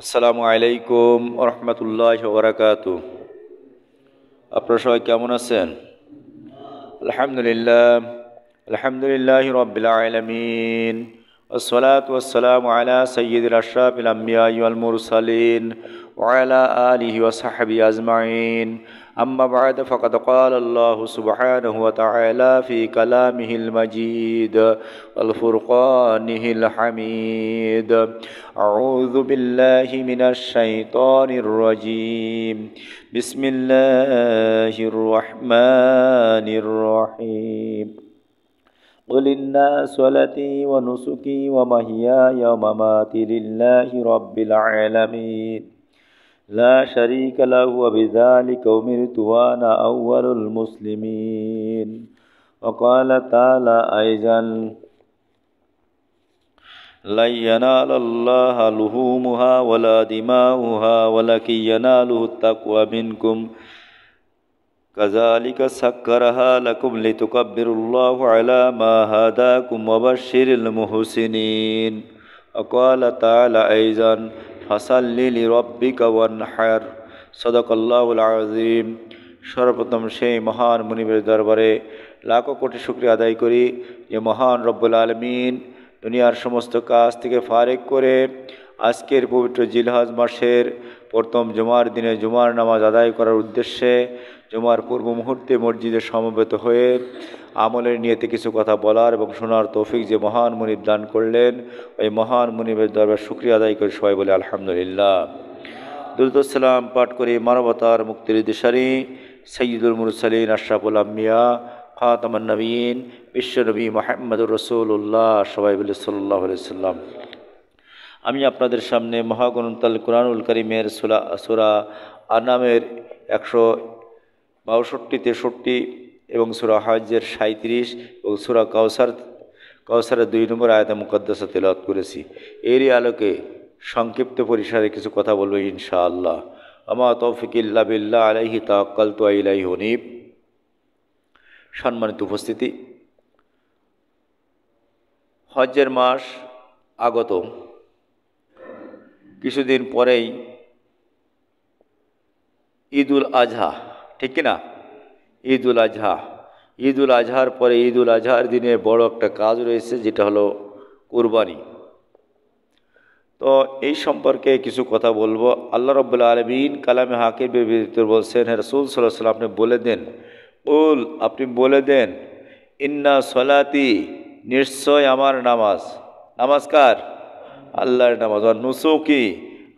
আসসালামু আলাইকুম রহমতুল্লাহ বারাকাতু। আপনারা সবাই কেমন আছেন? আলহামদুলিল্লাহ, আলহামদুলিল্লাহ রব্বিল আলামিন। ওয়াসসালাতু ওয়াসসালামু আলা সাইয়্যিদিল আশরাফিল আমবিয়া ওয়াল মুরসালিন ওয়া আলা আলিহি ওয়া সাহবিহি আজমাইন। أما بعد فقد قال الله سبحانه وتعالى في كلامه المجيد والفرقانه الحميد: أعوذ بالله من الشيطان الرجيم. بسم الله الرحمن الرحيم. قل إن صلاتي ونسكي ومحياي ومماتي لله رب العالمين لا شريك له وبذلك أمرت وأنا أول المسلمين. وقال تعالى أيضا: لن ينال الله لحومها ولا دماؤها ولكن يناله التقوى منكم كذلك سخرها لكم لتكبروا الله على ما هداكم وبشر المحسنين. وقال تعالى أيضا: فصل لربك وانحر. সদাকাল্লাহুল আযীম। সর্বপ্রথম সেই মহান মুনিবের দরবারে লাখো কোটি শুকরিয়া আদায় করি যে মহান রব্বুল আলামিন দুনিয়ার সমস্ত কাজ থেকে ফারেক করে আজকের পবিত্র জিলহজ মাসের প্রথম জুমার দিনে জুমার নামাজ আদায় করার উদ্দেশ্যে জুমার পূর্ব মুহূর্তে মসজিদে সমবেত হয়ে আমলের নিয়তে কিছু কথা বলার এবং শোনার তৌফিক যে মহান মুনিব দান করলেন, ওই মহান মুনিবের দরবারে শুকরিয়া আদায় করে সবাই বলে আলহামদুলিল্লাহ। দুরূদ ও সালাম পাঠ করি মানবতার মুক্তির দিশারি সাইয়্যিদুল মুরসালিন আশরাফুল আম্বিয়া খাতামুন নবীন বিশ্বনবী মুহাম্মদুর রাসূলুল্লাহ, সবাই বলে সাল্লাল্লাহু আলাইহি ওয়াসাল্লাম। আমি আপনাদের সামনে মহাগ্রন্থ কুরআনুল কারীমের সূরা আনামের 162, 63 এবং সূরা হজ্জের 37 এবং সূরা কাউসারের 2 নম্বর আয়াতে মুকদ্দাসা তেলাওয়াত করেছি। এরই আলোকে সংক্ষিপ্ত পরিসরে কিছু কথা বলবো ইনশাআল্লাহ। আমা তৌফিক ইল্লা বিল্লাহ আলাইহি তাওয়াক্কালতু ওয়া ইলাইহি উনীব। সম্মানিত উপস্থিতি, হজ্জের মাস আগত, কিছুদিন পরেই ঈদুল আজহা, ঠিক কিনা? ঈদুল আজহা, ঈদুল আজহার পরে ঈদুল আজহার দিনে বড় একটা কাজ রয়েছে, যেটা হলো কুরবানি। তো এই সম্পর্কে কিছু কথা বলবো। আল্লাহ রাব্বুল আলামিন কালামে হাকিমের ভিতর বলছেন, হে রাসূল সাল্লাল্লাহু আলাইহি ওয়াসাল্লাম, আপনি বলে দেন, কুল, আপনি বলে দেন, ইন্না সলাতি, নিশ্চয় আমার নামাজ। নামাজ কার? আল্লাহর নামাজ। আর নুসুকি,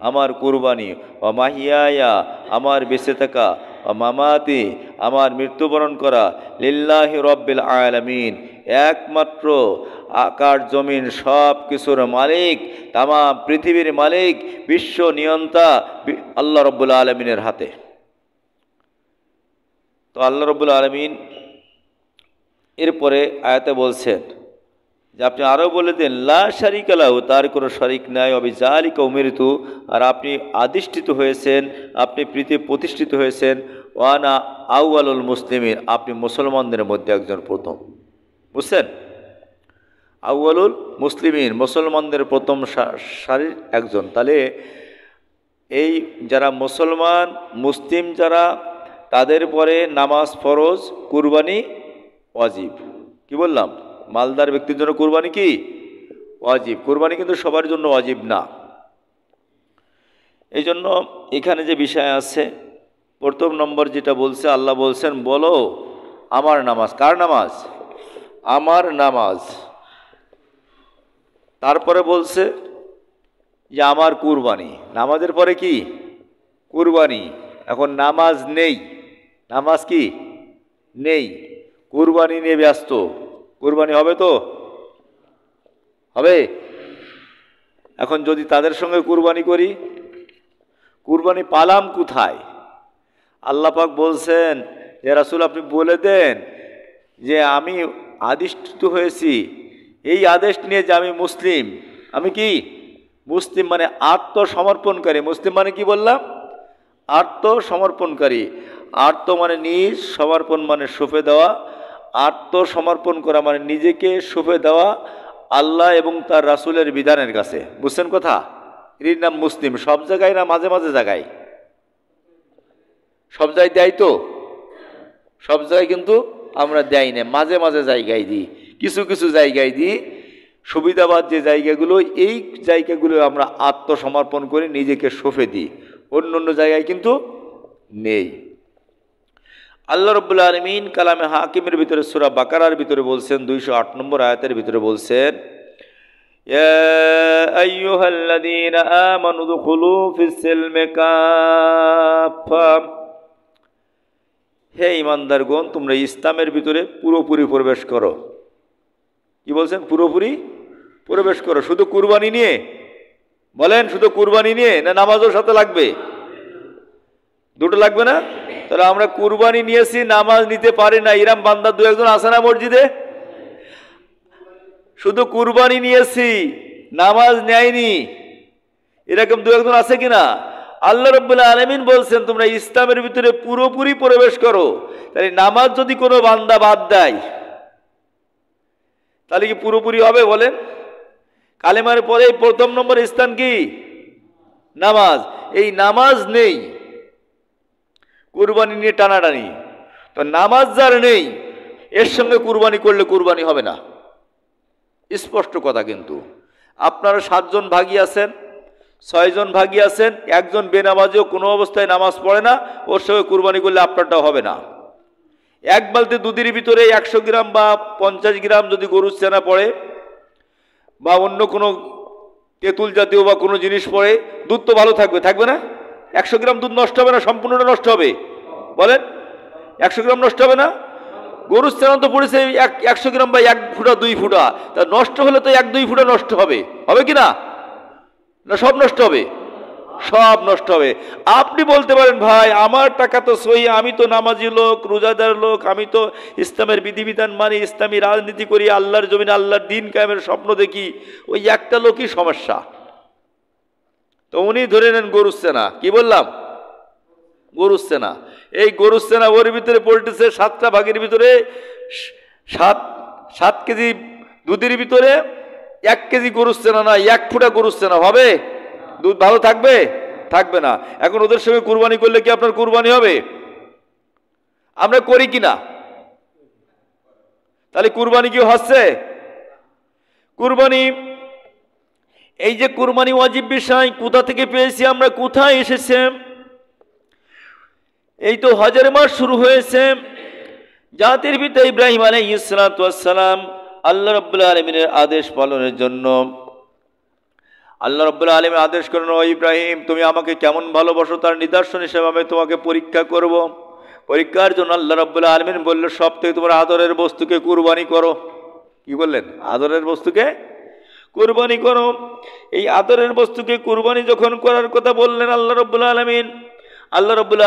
আমার কুরবানি। ও মাহিয়ায়া, আমার বেঁচে থাকা। ও মামাতি, আমার মৃত্যুবরণ করা। লিল্লাহি রব্বিল আলামিন, একমাত্র আকাশ জমিন সব কিছুর মালিক, তাম পৃথিবীর মালিক, বিশ্ব নিয়ন্তা আল্লাহ রব্বুল আলামিনের হাতে। তো আল্লাহ রব্বুল আলামিন এরপরে আয়াতে বলছেন যে আপনি আরও বলে দেন, লা শারিকা লাহু, তার কোনো শরিক নাই। ওয়াবিযালিকা উমিরতু, আর আপনি আদিষ্ঠিত হয়েছেন, আপনি প্রতিষ্ঠিত হয়েছেন। ওয়ানা আউয়ালুল মুসলিমিন, আপনি মুসলমানদের মধ্যে একজন প্রথম। বুঝছেন? আউয়ালুল মুসলিমিন, মুসলমানদের প্রথম সারির একজন। তাহলে এই যারা মুসলমান, মুসলিম যারা, তাদের পরে নামাজ ফরজ, কুরবানি ওয়াজিব। কি বললাম? মালদার ব্যক্তির জন্য কুরবানি কি ওয়াজিব। কুরবানি কিন্তু সবার জন্য ওয়াজিব না। এই জন্য এখানে যে বিষয় আছে, প্রথম নম্বর যেটা বলছে, আল্লাহ বলছেন, বলো আমার নামাজ। কার নামাজ? আমার নামাজ। তারপরে বলছে যে আমার কুরবানি। নামাজের পরে কি? কুরবানি। এখন নামাজ নেই, নামাজ কি নেই, কুরবানি নিয়ে ব্যস্ত। কুরবানি হবে তো? হবে। এখন যদি তাদের সঙ্গে কুরবানি করি, কুরবানি পালাম কোথায়? আল্লাহ পাক বলছেন যে রাসূল, আপনি বলে দেন যে আমি আদিষ্ঠিত হয়েছি, এই আদেশ নিয়ে যে আমি মুসলিম। আমি কি মুসলিম? মানে আত্মসমর্পণকারী। মুসলিম মানে কি বললাম? আত্মসমর্পণকারী। আত্ম মানে নিজ, সমর্পণ মানে সঁপে দেওয়া। আত্মসমর্পণ করা মানে নিজেকে সঁপে দেওয়া আল্লাহ এবং তার রাসূলের বিধানের কাছে। বুঝছেন কথা? এর নাম মুসলিম। সব জায়গায় না মাঝে মাঝে জায়গায়? সব জায়গায় দেয় তো? সব জায়গায় কিন্তু আমরা দেয় না, মাঝে মাঝে জায়গায় দিই, কিছু কিছু জায়গায় দিই। সুবিধাবাদ যে জায়গাগুলো, এই জায়গাগুলো আমরা আত্মসমর্পণ করে নিজেকে সঁপে দিই, অন্য অন্য জায়গায় কিন্তু নেই। আল্লাহ রাব্বুল আলামিন কালামে হাকিমের ভিতরে সূরা বাকারার ভিতরে বলছেন, 208 নম্বর আয়াতের ভিতরে বলছেন, ইয়া আইয়ুহাল্লাযীনা আমানু দুখুলু ফিস-সিলমি কাফা, হে ঈমানদারগণ তোমরা ইসলামের ভিতরে পুরোপুরি প্রবেশ করো। কি বলছেন? পুরোপুরি প্রবেশ করো। শুধু কুরবানি নিয়ে? বলেন শুধু কুরবানি নিয়ে, না নামাজও সাথে লাগবে? দুটো লাগবে না? তাহলে আমরা কুরবানি নিয়েছি, নামাজ নিতে পারি না, ইরাম বান্দা দু একজন আছে না মসজিদে? শুধু কুরবানি নিয়েছি, নামাজ নেয়নি, এরকম দু একজন আছে কিনা? আল্লাহ রাব্বুল আলামিন বলছেন তোমরা ইসলামের ভিতরে পুরোপুরি প্রবেশ করো। তাহলে নামাজ যদি কোনো বান্দা বাদ দেয় তাহলে কি পুরোপুরি হবে? বলেন। কালেমার পরে প্রথম নম্বর স্থান কি? নামাজ। এই নামাজ নেই, কুরবানি নিয়ে টানাটানি। তো নামাজ যার নেই, এর সঙ্গে কুরবানি করলে কুরবানি হবে না, স্পষ্ট কথা। কিন্তু আপনারা 7 জন ভাগী আছেন, 6 জন ভাগী আছেন, একজন বেনামাজিও কোনো অবস্থায় নামাজ পড়ে না, ওর সঙ্গে কুরবানি করলে আপনারটাও হবে না। এক বালতি দুধের ভিতরে 100 গ্রাম বা 50 গ্রাম যদি গরুর ছানা পড়ে বা অন্য কোনো তেঁতুল জাতীয় বা কোনো জিনিস পড়ে, দুধ তো ভালো থাকবে, থাকবে না? 100 গ্রাম দুধ নষ্ট হবে না? সম্পূর্ণটা নষ্ট হবে? বলেন। 100 গ্রাম নষ্ট হবে না? গরুর ছানা তো পড়েছে 100 গ্রাম বা 1 ফুটা 2 ফুটা, তা নষ্ট হলে তো 1-2 ফুটা নষ্ট হবে, হবে কি না? না সব নষ্ট হবে? সব নষ্ট হবে। আপনি বলতে পারেন ভাই আমার টাকা তো সই, আমি তো নামাজি লোক, রোজাদার লোক, আমি তো ইসলামের বিধিবিধান মানি, ইসলামী রাজনীতি করি, আল্লাহর জমিনে আল্লাহর দিন কায়েমের স্বপ্ন দেখি, ওই একটা লোকই সমস্যা। তো উনি ধরে নেন গরুর ছানা। কি বললাম? গরুর ছানা। এই গরুর ছানা ওর ভিতরে পড়তেছে 7টা ভাগের ভিতরে 7 কেজি দুধের ভিতরে 1 কেজি গরুর ছানা না, 1 ফুটা গরুর ছানা হবে? দুধ ভালো থাকবে? থাকবে না। এখন ওদের সঙ্গে কুরবানি করলে কি আপনার কুরবানি হবে? আমরা করি কিনা? তাহলে কুরবানি কি হচ্ছে? কুরবানি, এই যে কুরবানি ওয়াজিব বিষয়, কোথা থেকে পেয়েছি আমরা, কোথায় এসেছে? এই তো হজের মাস শুরু হয়েছে, জাতির পিতা ইব্রাহিম আলাইহিস সালাতু ওয়াস সালাম আল্লাহ রাব্বুল আলামিনের আদেশ পালনের জন্য আল্লাহ রাব্বুল আলামিন আদেশ করেন, ও ইব্রাহিম তুমি আমাকে কেমন ভালোবাসো তার নিদর্শন হিসেবে আমি তোমাকে পরীক্ষা করব। পরীক্ষার জন্য আল্লাহ রাব্বুল আলামিন বলল সব থেকে তোমার আদরের বস্তুকে কুরবানি করো। কি বললেন? আদরের বস্তুকে কুরবানি করো। এই আদরের বস্তুকে কুরবানি যখন করার কথা বললেন আল্লাহ রাব্বুল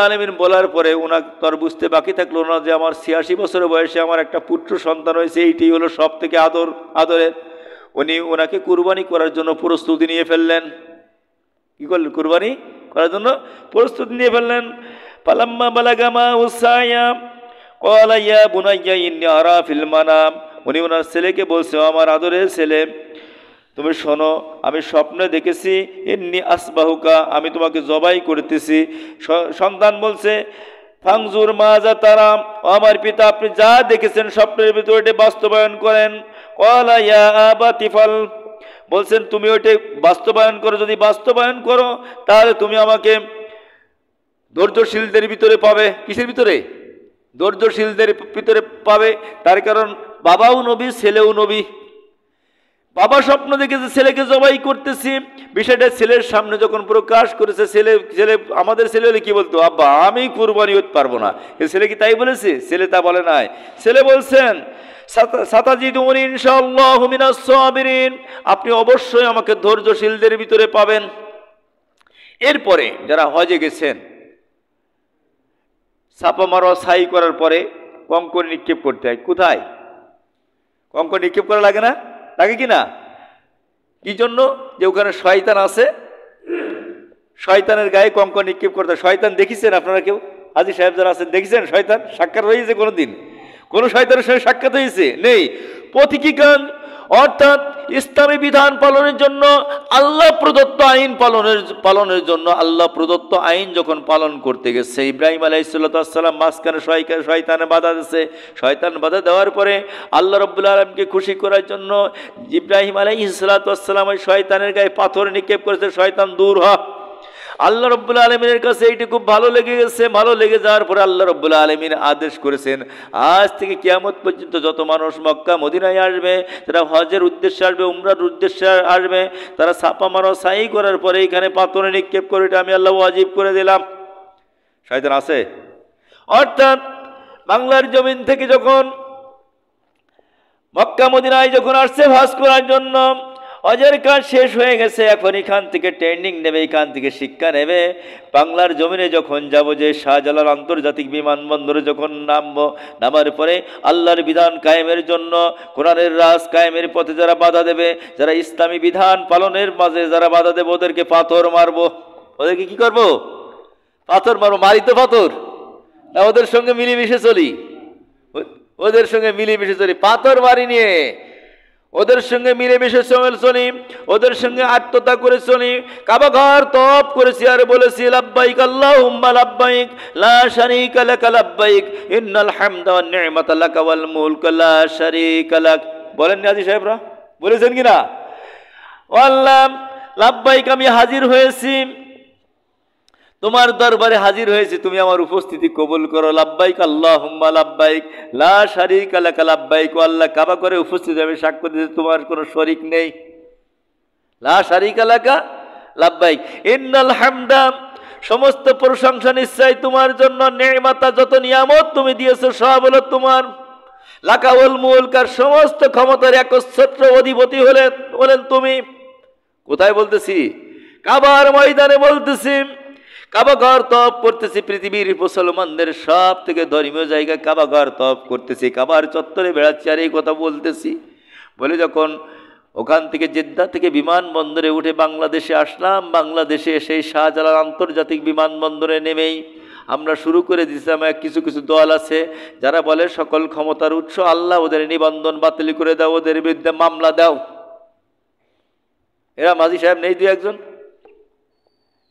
আলামিন বলার পরে ওনার তার বুঝতে বাকি থাকলো না যে আমার 86 বছরের বয়সে আমার একটা পুত্র সন্তান হয়েছে, এইটি হলো সব থেকে আদরের। উনি ওনাকে কুরবানি করার জন্য প্রস্তুতি নিয়ে ফেললেন। কি করলেন? কুরবানি করার জন্য প্রস্তুতি নিয়ে ফেললেন। পালাম্মা বালাগা মা'হু সা'য়া ক্বালা ইয়া বুনাইয়া ইন্নী আরা ফিল মানাম, উনি ওনার ছেলেকে বলছে, আমার আদরের ছেলে তুমি শোনো, আমি স্বপ্নে দেখেছি ইন্নী আসবাহুকা, আমি তোমাকে জবাই করতেছি। সন্তান বলছে ফাংজুর মাজা তারাম, আমার পিতা আপনি যা দেখেছেন স্বপ্নের ভিতরে এটা বাস্তবায়ন করেন। ক্বালা ইয়া আবাতি ফাল, বলছেন তুমি ওইটা বাস্তবায়ন করো, যদি বাস্তবায়ন করো তাহলে তুমি আমাকে ধৈর্যশীলদের ভিতরে পাবে। কিসের ভিতরে? ধৈর্যশীলদের ভিতরে পাবে। তার কারণ বাবাও নবী, ছেলেও নবী। বাবা স্বপ্ন দেখেছে ছেলেকে জবাই করতেছি, বিষয়টা ছেলের সামনে যখন প্রকাশ করেছে, ছেলে আমাদের ছেলে হলে কি বলতো, আব্বা আমি কুরবানি হতে পারবো না। ছেলে কি তাই বলেছে? ছেলে তা বলে নাই। ছেলে বলছেন সাতাজিদুনি ইনশাআল্লাহু মিনাস সাবিরিন, আপনি অবশ্যই আমাকে ধৈর্যশীলদের ভিতরে পাবেন। এরপরে যারা হজে গেছেন, ছাপা মারা ছাই করার পরে কঙ্কর নিক্ষেপ করতে হয়। কোথায়? কঙ্কর নিক্ষেপ করা লাগে না? লাগে কি না? কি জন্য? যে ওখানে শয়তান আছে, শয়তানের গায়ে কঙ্কর নিক্ষেপ করতে হয়। শয়তান দেখেছেন আপনারা কেউ? হাজী সাহেব যারা আছেন দেখেছেন শয়তান? সাক্ষাৎ হয়েছে কোনোদিন? কোন শয়তানের সঙ্গে সাক্ষাৎ হয়েছে? নেই। পথিকগণ অর্থাৎ ইসলামী বিধান পালনের জন্য, আল্লাহ প্রদত্ত আইন পালনের জন্য আল্লাহ প্রদত্ত আইন যখন পালন করতে গেছে, ইব্রাহিম আলাইহিস সালাম মাঝখানে শয়তানে বাধা দিয়েছে। শয়তান বাধা দেওয়ার পরে আল্লাহ রাব্বুল আলামিনকে খুশি করার জন্য ইব্রাহিম আলাইহিস সালাম ওই শয়তানের গায়ে পাথর নিক্ষেপ করেছে, শয়তান দূর হ। আল্লাহ রাব্বুল আলামিনের কাছে এইটা খুব ভালো লেগে গেছে। ভালো লেগে যাওয়ার পরে আল্লাহ রাব্বুল আলামিন আদেশ করেছেন, আজ থেকে কিয়ামত পর্যন্ত যত মানুষ মক্কা মদিনায় আসবে, তারা হজের উদ্দেশ্যে আসবে, উমরার উদ্দেশ্যে আসবে, তারা ছাপা মারা সাই করার পরে এখানে পাথরে নিক্ষেপ করে, এটা আমি আল্লাহ ওয়াজিব করে দিলাম। শয়তান আছে। অর্থাৎ বাংলার জমিন থেকে যখন মক্কা মদিনায় যখন আসছে হজ করার জন্য, হজের কাজ শেষ হয়ে গেছে, এখন এখান থেকে ট্রেনিং নেবে, এখান থেকে শিক্ষা নেবে। বাংলার জমিনে যখন যাব, যে শাহজালাল আন্তর্জাতিক বিমানবন্দরে যখন নামবো, নামার পরে আল্লাহর বিধান কায়েমের জন্য, কোরআনের রাজ কায়েমের পথে যারা বাধা দেবে, যারা ইসলামী বিধান পালনের মাঝে যারা বাধা দেবে, ওদেরকে পাথর মারবো। ওদেরকে কি করবো? পাথর মারবো। মারি তো পাথর না, ওদের সঙ্গে মিলেমিশে চলি, ওদের সঙ্গে মিলেমিশে চলি, পাথর মারি নিয়ে ওদের সঙ্গে মিলেমিশে চলি, ওদের সঙ্গে আত্মতা করে চলি। কাবা ঘর তওয়াফ করেছি আর বলেছি লাব্বাইক আল্লাহুম্মা লাব্বাইক লা শারীকা লাকা লাব্বাইক ইন্নাল হামদা ওয়ান নি'মাতা লাকা ওয়াল মুলক লা শারীকা লাক। বলেন না হাজী সাহেবরা, বলেছেন কিনা? আল্লাহ লাব্বাইক, আমি হাজির হয়েছি, তোমার দরবারে হাজির হয়েছি, তুমি আমার উপস্থিতি কবুল করো। লাব্বাইক আল্লাহুম্মা লাব্বাইক লা শারীকা লাকা লাব্বাইক। আল্লাহ কাবা করে উপস্থিত আমি সাক্ষ্য দিতে তোমার কোনো শরীক নেই। লা শারীকা লাকা লাব্বাইক ইন্নাল হামদা, সমস্ত প্রশংসা নিশ্চয় তোমার জন্য। নি'মাতা, যত নিয়ামত তুমি দিয়েছো সব হলো তোমার। লাকা ওয়াল মুলক, আর সমস্ত ক্ষমতার একচ্ছত্র অধিপতি হলেন তুমি। কোথায় বলতেছি? কাবার ময়দানে বলতেছি। কাবা ঘর তওয়াফ করতেছি, পৃথিবীর মুসলমানদের সব থেকে ধর্মীয় জায়গা কাবা ঘর তওয়াফ করতেছি, কাবার চত্বরে বেড়াচ্ছি আর এই কথা বলতেছি। বলে যখন ওখান থেকে জেদ্দা থেকে বিমানবন্দরে উঠে বাংলাদেশে আসলাম, বাংলাদেশে সেই শাহজালাল আন্তর্জাতিক বিমানবন্দরে নেমেই আমরা শুরু করে দিয়েছিলাম। কিছু কিছু দল আছে যারা বলে সকল ক্ষমতার উৎস আল্লাহ, ওদের নিবন্ধন বাতিল করে দাও, ওদের বিরুদ্ধে মামলা দাও। এরা মাঝি সাহেব নেই দুই একজন?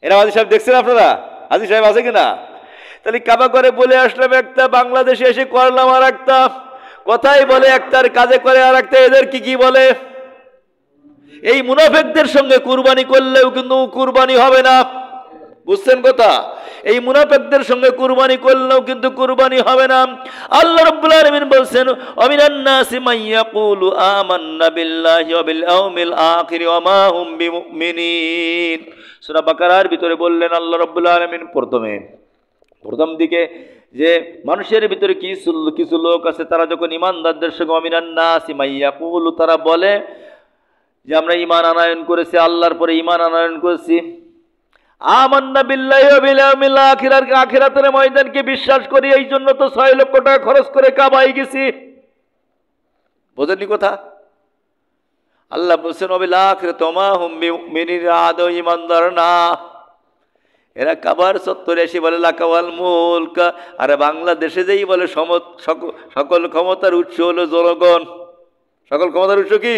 এরা হাজী সাহেব দেখছেন আপনারা? হাজী সাহেব আছে কিনা? তাহলে কাবা করে বলে আসলাম একটা, বাংলাদেশে এসে করলাম আর একটা। কথাই বলে একটার, কাজে করে আর একটা। এদের কি বলে? এই মুনাফিকদের সঙ্গে কুরবানি করলেও কিন্তু কুরবানি হবে না। বুঝছেন কথা? এই মুনাফিকদের সঙ্গে কুরবানি করলেও কিন্তু কুরবানি হবে না। আল্লাহ রাব্বুল আলামিন বলেন, আমিনান নাসি মান ইয়াকুলু আমান্না বিল্লাহি ওয়া বিল ইয়াউমিল আখির ওয়া মা হুম বিমুমিনিন। সূরা বাকারার ভিতরে বললেন আল্লাহ রাব্বুল আলামিন প্রথম দিকে যে মানুষের ভিতরে কিছু লোক আছে, তারা যখন ইমানদারদের সঙ্গে আমিনান নাসি মান ইয়াকুলু, তারা বলে যে আমরা ঈমান আনয়ন করেছি, আল্লাহর পরে ঈমান আনয়ন করেছি, আমান্না বিল্লাহি ওয়া বিল ইয়াউমিল আখির, আখিরাতের ময়দানকে বিশ্বাস করি, এই জন্য তো 6 লক্ষ টাকা খরচ করে কাবায় গেছি। বোঝেননি কথা? আল্লাহ বলছেন ওয়াবিল আখিরাতি ওয়া মা হুম বিমুমিনিন, আদৌ ঈমানদার না। এরা কাবার চত্বরে এসে বলে লাকা ওয়াল মুলক, আর বাংলাদেশে যেই বলে সকল ক্ষমতার উৎস হলো জনগণ। সকল ক্ষমতার উৎস কি?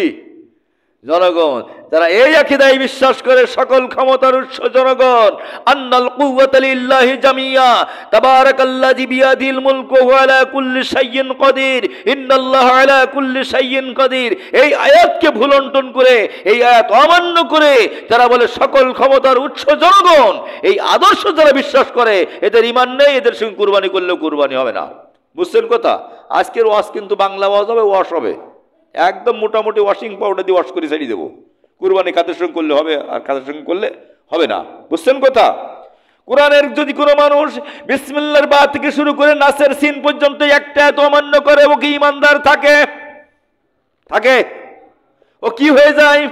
জনগণ। যারা এই আকীদায় বিশ্বাস করে সকল ক্ষমতার উৎস জনগণ, আন্নাল কুওয়াতা লিল্লাহি জামিয়া তাবারাকাল্লাযী বিয়াদিল মুলকু ওয়া আলা কুল্লি শাইইন কাদির ইন্নাল্লাহা আলা কুল্লি শাইইন কাদির। এই আয়াতকে ভুলন্টন করে, এই আয়াত অমান্য করে যারা বলে সকল ক্ষমতার উৎস জনগণ, এই আদর্শ যারা বিশ্বাস করে, এদের ঈমান নেই, এদের সঙ্গে কুরবানি করলেও কুরবানি হবে না। বুঝছেন কথা? আজকের ওয়াজ কিন্তু বাংলা ওয়াজ হবে, ওয়াশ হবে একদম মোটামুটি ওয়াশিং পাউডার দিয়ে ওয়াশ করে ছাড়িয়ে দেবো। কুরবানি খাতের সঙ্গে করলে হবে, আর খাতের সঙ্গে করলে হবে না। বুঝছেন কথা? কোরআনের যদি কোনো মানুষ বিসমিল্লাহর বা থেকে শুরু করে নাসের সিন পর্যন্ত একটা এত অমান্য করে, ও কি ইমানদার থাকে? ও কি হয়ে যায়?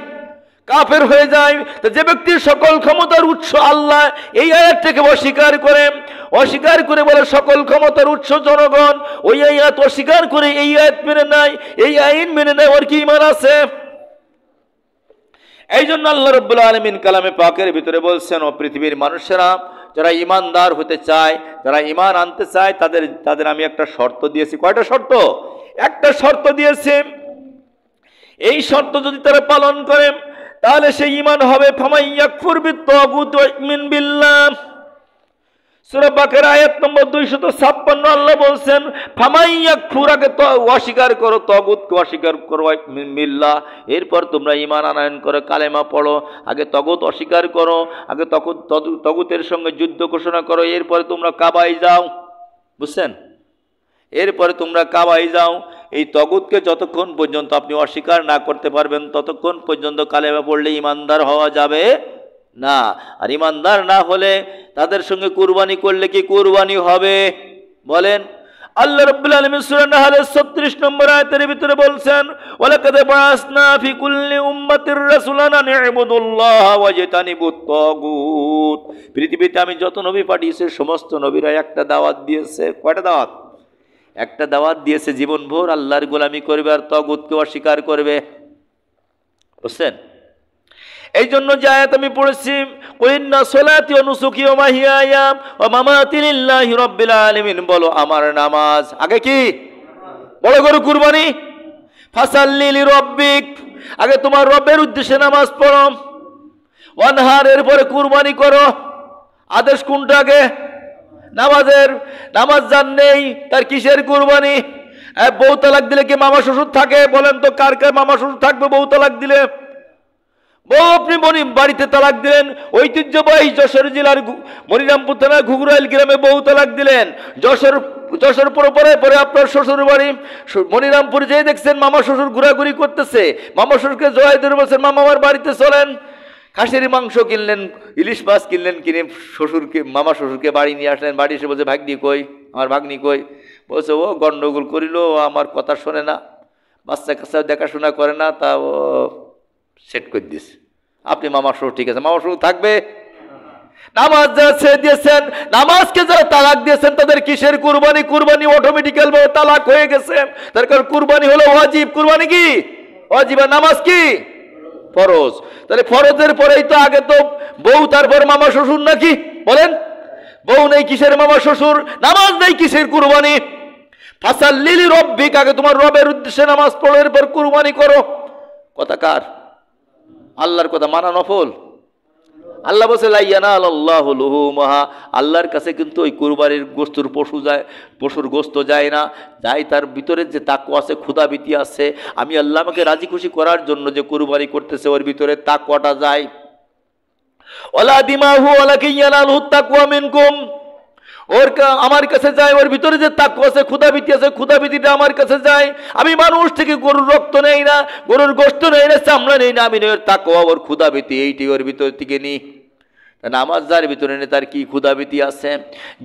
কাফের হয়ে যায়। তো যে ব্যক্তির সকল ক্ষমতার উৎস আল্লাহ, এই আয়াতটাকে অস্বীকার করে বলে সকল ক্ষমতার উৎস জনগণ, ওই আয়াত অস্বীকার করে এই আয়াত মেনে নেয়, এই আইন মেনে নেয়, ওর কি ঈমান আছে? এই জন্য আল্লাহ রাব্বুল আলামিন কালামে পাকের ভিতরে বলছেন, ও পৃথিবীর মানুষেরা, যারা ঈমানদার হতে চায়, যারা ঈমান আনতে চায়, তাদের আমি একটা শর্ত দিয়েছি। কয়টা শর্ত? একটা শর্ত দিয়েছি। এই শর্ত যদি তারা পালন করে তাহলে সেই ঈমান হবে। ফামাইয়াকফুর বিত্তাগুত ওয়া ইউমিন বিল্লাহ, সূরা বাকারা আয়াত নম্বর 256 আল্লাহ বলছেন ফামাইয়াকফুর, আগে তো অস্বীকার করো, তাগুতকে অস্বীকার করো, ওয়া ইউমিন বিল্লাহ, এরপর তোমরা ঈমান আনয়ন করো, কালেমা পড়ো। আগে তাগুত অস্বীকার করো, আগে তাগুতের সঙ্গে যুদ্ধ ঘোষণা করো, এরপরে তোমরা কাবায় যাও। বুঝছেন? এরপরে তোমরা কাবায় যাও। এই তাগুতকে যতক্ষণ পর্যন্ত আপনি অস্বীকার না করতে পারবেন ততক্ষণ পর্যন্ত কালেমা পড়লে ঈমানদার হওয়া যাবে না। আর ঈমানদার না হলে তাদের সঙ্গে কুরবানি করলে কি কুরবানি হবে বলেন? আল্লাহ রাব্বুল আলামিন সূরা নাহলের 36 নম্বর আয়াতের ভিতরে বলছেন ওয়ালাকাদ বাআসনা ফি কুল্লি উম্মাতির রাসূলান আন ইবুদুল্লাহ ওয়াজতানিবুত তাগুত। পৃথিবীতে আমি যত নবী পাঠিয়েছি সমস্ত নবীরা একটা দাওয়াত দিয়েছে। কয়টা দাওয়াত? একটা দাওয়াত দিয়েছে, জীবনভর আল্লাহর গোলামি করবে আর তাগুতকে অস্বীকার করবে। বুঝছেন? এই জন্য যে আয়াত আমি পড়েছি কুলিন্না সলাতি ওয়া নুসুকি ওয়া মাহিয়ায়া ওয়া মামাতি লিল্লাহি রাব্বিল আলামিন, বলো আমার নামাজ, আগে কি বড় গরু কুরবানি, ফাসাল্লি লিরাব্বিক, আগে তোমার রবের উদ্দেশ্যে নামাজ পড়ো, ওয়ানহার, এরপরে কুরবানি করো। আদেশ কোনটা আগে? নামাজের। নামাজ যার নেই তার কিসের কুরবানি? বউ তালাক দিলে কি মামা শ্বশুর থাকে? বলেন তো কার কার মামা শ্বশুর থাকবে বউ তালাক দিলে? বউ আপনি বাড়িতে তালাক দিলেন, ঐতিহ্যবাহী যশোর জেলার মনিরামপুর থানার ঘুঘুরাইল গ্রামে বউ তালাক দিলেন, যশোর পরে আপনার শ্বশুর বাড়ি মনিরামপুর যেয়ে দেখছেন মামা শ্বশুর ঘোরাঘুরি করতেছে, মামা শ্বশুরকে জড়াই ধরে বলছেন মামা আমার বাড়িতে চলেন। খাসির মাংস কিনলেন, ইলিশ মাছ কিনলেন, কিনে মামা শ্বশুরকে বাড়ি নিয়ে আসলেন। বাড়ি এসে বলছে ভাগ্নি কই, আমার ভাগ্নি কই? বলছে ও গন্ডগোল করিল, আমার কথা শোনে না, বাচ্চা কাচ্চা দেখাশোনা করে না, তা ও সেট করে দিস। আপনি মামা শ্বশুর, ঠিক আছে, মামা শ্বশুর থাকবে? নামাজ যারা ছেড়ে দিয়েছেন, নামাজকে যারা তালাক দিয়েছেন তাদের কিসের কুরবানি? কুরবানি অটোমেটিক্যাল ভাবে তালাক হয়ে গেছে। তার কারণ কুরবানি হলো ওয়াজিব। কুরবানি কি ওয়াজিব আর নামাজ কি ফরজ। তাহলে ফরজের পরেই তো আগে তো বউ, তারপর মামা শ্বশুর নাকি? বলেন, বউ নেই কিসের মামা শ্বশুর, নামাজ নেই কিসের কুরবানি? ফাসাল্লি লিরাব্বিক, আগে তোমার রবের উদ্দেশ্যে নামাজ পড়ো, এরপর কুরবানি করো। কথা কার? আল্লাহর কথা মানা নফল। আল্লাহ বলছে লা ইয়ানালাল্লাহু লুহুমুহা, আল্লাহর কাছে কিন্তু ওই কুরবানির পশুর গোশত যায় না, যাই তার ভিতরে যে তাকওয়া আছে, ক্ষুধাভীতি আছে, আমি আল্লাহ আমাকে রাজি খুশি করার জন্য যে কুরবানি করতেছে ওর ভিতরে তাকওয়াটা যায়। ওয়ালা দিমাহু ওয়ালাকিন ইয়ানালুহু তাকওয়া মিনকুম, আমার কাছে যায়, ওর ভিতরে যে তাকওয়া আছে, ক্ষুধাভীতি আছে, ক্ষুধাভীতিটা আমার কাছে যায়। আমি মানুষ থেকে গরুর রক্ত নেই না, গরুর গোশত নেই না, চামড়া নেই না, আমি ওর তাকওয়া, ওর ক্ষুধাভীতি এইটি ওর ভিতর থেকে নিই। নামাজ যার ভিতরে নেই তার কি ক্ষুধাভীতি আছে?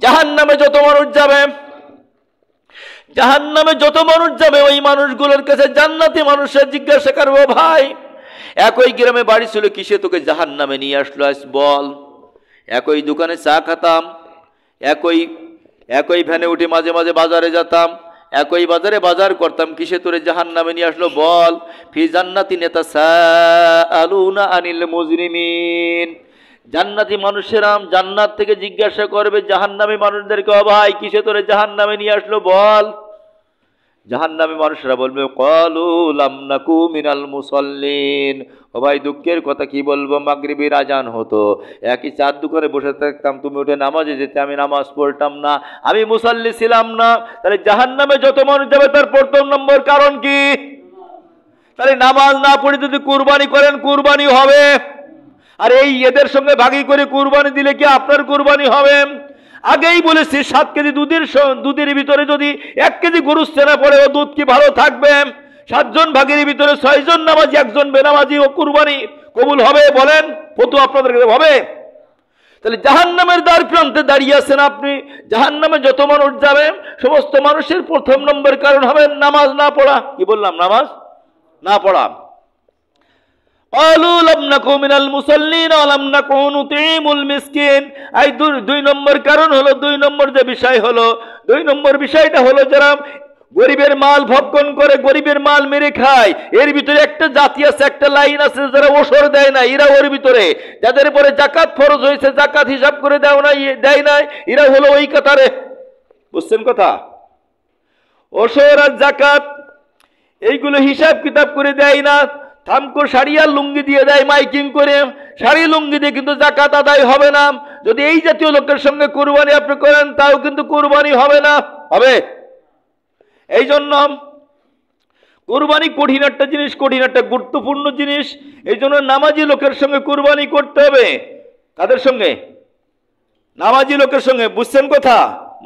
জাহান্নামে যত মানুষ যাবে, জাহান্নামে যত মানুষ যাবে ওই মানুষগুলোর কাছে জান্নাতি মানুষের জিজ্ঞাসা করবো ভাই একই গ্রামে বাড়ি ছিল, কিসে তোকে জাহান্নামে নিয়ে আসলো আজ বল? একই দোকানে চা খেতাম, একই ভ্যানে উঠে মাঝে মাঝে বাজারে যেতাম, একই বাজারে বাজার করতাম, কিসে তোরে জাহান্নামে নিয়ে আসলো বল? ফি জান্নাতিন ইয়াতাসাআলুনা আনিল মুজরিমিন, জান্নাতি মানুষেরা জান্নাত থেকে জিজ্ঞাসা করবে জাহান্নামী মানুষদেরকে, ও ভাই কিসে তোরে জাহান্নামে নিয়ে আসলো বল? জাহান্নামী মানুষরা বলবে ক্বালু লাম নাকু মিনাল মুসাল্লিন, ও ভাই দুঃখের কথা কি বলবো, মাগরিবের আজান হতো, একই চার দোকানে বসে থাকতাম, তুমি উঠে নামাজে যেতে, আমি নামাজ পড়তাম না, আমি মুসাল্লি ছিলাম না। তাহলে জাহান্নামে যত মানুষ যাবে তার প্রথম নম্বর কারণ কি? তাহলে নামাজ না পড়ে যদি কুরবানি করেন কুরবানি হবে। আর এই এদের সঙ্গে ভাগি করে কুরবানি দিলে কি আপনার কুরবানি হবে? আগেই বলেছি 7 কেজি দুধের ভিতরে যদি 1 কেজি গরুর সেনা পড়ে ও দুধ কি ভালো থাকবে? 7 জন ভাগের ভিতরে 6 জন নামাজি, 1 জন বেনামাজি, ও কুরবানি কবুল হবে? বলেন, ফতু আপনাদের কাছে হবে? তাহলে জাহান্নামের দ্বার প্রান্তে দাঁড়িয়ে আছেন আপনি, জাহান্নামে যত মানুষ যাবে সমস্ত মানুষের প্রথম নম্বর কারণ হবে নামাজ না পড়া। কি বললাম? নামাজ না পড়া। قالوا لم نكن من المصلين ولم نكن نطعم المسكين, এই 2 নম্বর কারণ হলো, 2 নম্বর যে বিষয় হলো, 2 নম্বর বিষয়টা হলো যারা গরিবের মাল ভক্ষণ করে, গরিবের মাল মেরে খায়, এর ভিতরে একটা জাতি আছে, একটা লাইন আছে যারা ওসর দেয় না, এরা ওর ভিতরে, যাদের উপরে যাকাত ফরজ হয়েছে যাকাত হিসাব করে দেয় না, এরা হলো ওই কাতারে। বুঝছেন কথা? ওসর আর যাকাত এইগুলো হিসাব কিতাব করে দেয় না, থামকো শাড়ি আর লুঙ্গি দিয়ে দেয় মাইকিং করে। শাড়ি লুঙ্গি দিয়ে কিন্তু যাকাত আদায় হবে না। যদি এই জাতীয় লোকের সঙ্গে কুরবানি আপনি করেন তাও কিন্তু কুরবানি হবে না। হবে? এই জন্য কুরবানি কঠিন একটা জিনিস, কঠিন একটা গুরুত্বপূর্ণ জিনিস। এই জন্য নামাজি লোকের সঙ্গে কুরবানি করতে হবে। কাদের সঙ্গে? নামাজি লোকের সঙ্গে। বুঝছেন কথা?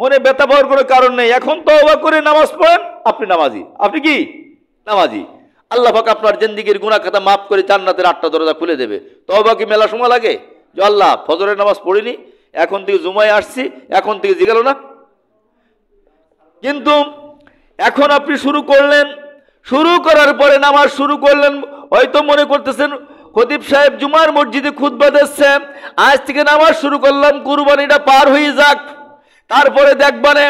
মনে ব্যথা পাওয়ার কোনো কারণ নেই। এখন তওবা করে নামাজ পড়েন, আপনি নামাজি। আপনি কি নামাজি? আল্লাহ পাক আপনার জিন্দেগীর গুনাহ খাতা মাফ করে জান্নাতের 8টা দরজা খুলে দেবে। তওবা কি মেলা সময় লাগে? যে আল্লাহ ফজরের নামাজ পড়িনি, এখন থেকে জুমায় আসছি, এখন থেকে জিগেল না। কিন্তু এখন আপনি শুরু করলেন, শুরু করার পরে নামাজ শুরু করলেন, হয়তো মনে করতেছেন খতিব সাহেব জুমার মসজিদে খুতবা দিচ্ছে, আজ থেকে নামাজ শুরু করলাম, কুরবানিটা পার হয়ে যাক, তারপরে দেখবানে